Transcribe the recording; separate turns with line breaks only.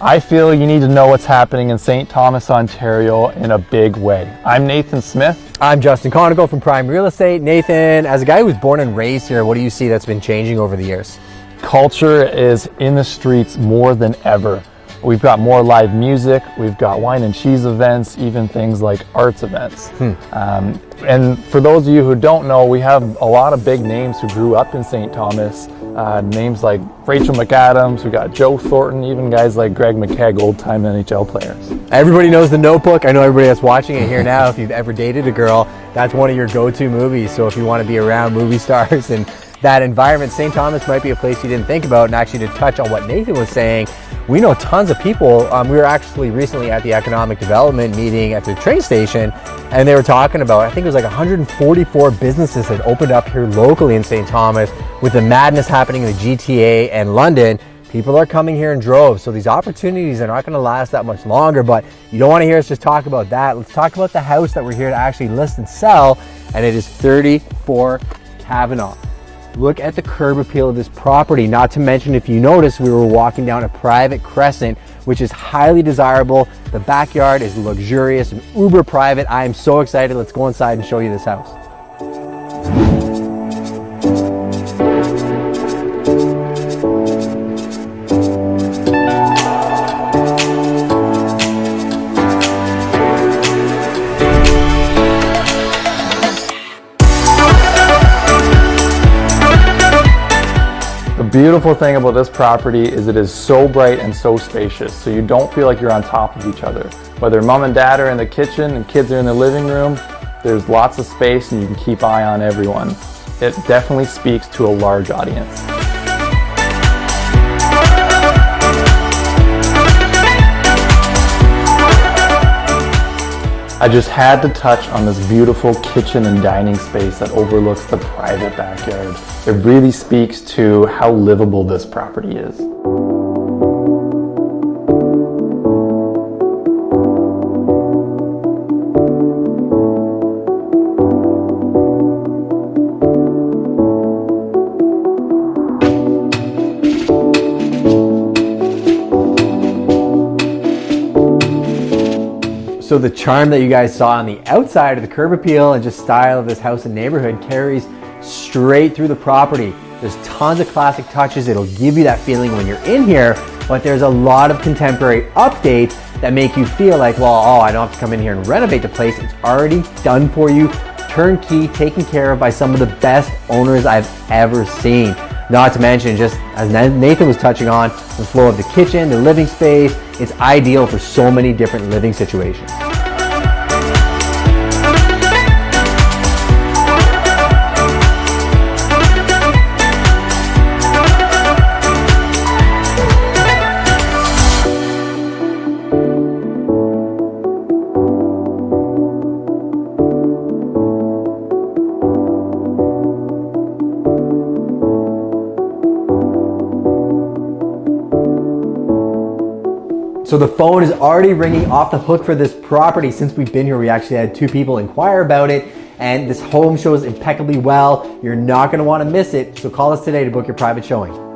I feel you need to know what's happening in St. Thomas, Ontario in a big way. I'm Nathan Smith.
I'm Justin Conical from Prime Real Estate. Nathan, as a guy who was born and raised here, what do you see that's been changing over the years?
Culture is in the streets more than ever. We've got more live music, we've got wine and cheese events, even things like arts events. And for those of you who don't know, we have a lot of big names who grew up in St. Thomas. Names like Rachel McAdams, we got Joe Thornton, even guys like Greg McKegg, old-time NHL players.
Everybody knows The Notebook. I know everybody that's watching it here now, if you've ever dated a girl, that's one of your go-to movies. So if you want to be around movie stars and that environment, St. Thomas might be a place you didn't think about. And actually, to touch on what Nathan was saying, we know tons of people. We were actually recently at the economic development meeting at the train station, and they were talking about, I think it was like 144 businesses that opened up here locally in St. Thomas. With the madness happening in the GTA and London, people are coming here in droves. So these opportunities are not going to last that much longer, but you don't want to hear us just talk about that. Let's talk about the house that we're here to actually list and sell, and it is 34 Cavanaugh. Look at the curb appeal of this property. Not to mention, if you notice, we were walking down a private crescent, which is highly desirable. The backyard is luxurious and uber private. I am so excited. Let's go inside and show you this house.
The beautiful thing about this property is it is so bright and so spacious, so you don't feel like you're on top of each other. Whether mom and dad are in the kitchen and kids are in the living room, there's lots of space and you can keep eye on everyone. It definitely speaks to a large audience. I just had to touch on this beautiful kitchen and dining space that overlooks the private backyard. It really speaks to how livable this property is.
So the charm that you guys saw on the outside of the curb appeal and just style of this house and neighborhood carries straight through the property. There's tons of classic touches. It'll give you that feeling when you're in here, but there's a lot of contemporary updates that make you feel like, well, I don't have to come in here and renovate the place. It's already done for you, turnkey, taken care of by some of the best owners I've ever seen. Not to mention, just as Nathan was touching on, the flow of the kitchen, the living space, it's ideal for so many different living situations. So the phone is already ringing off the hook for this property. Since we've been here, we actually had 2 people inquire about it, and this home shows impeccably well. You're not going to want to miss it, so call us today to book your private showing.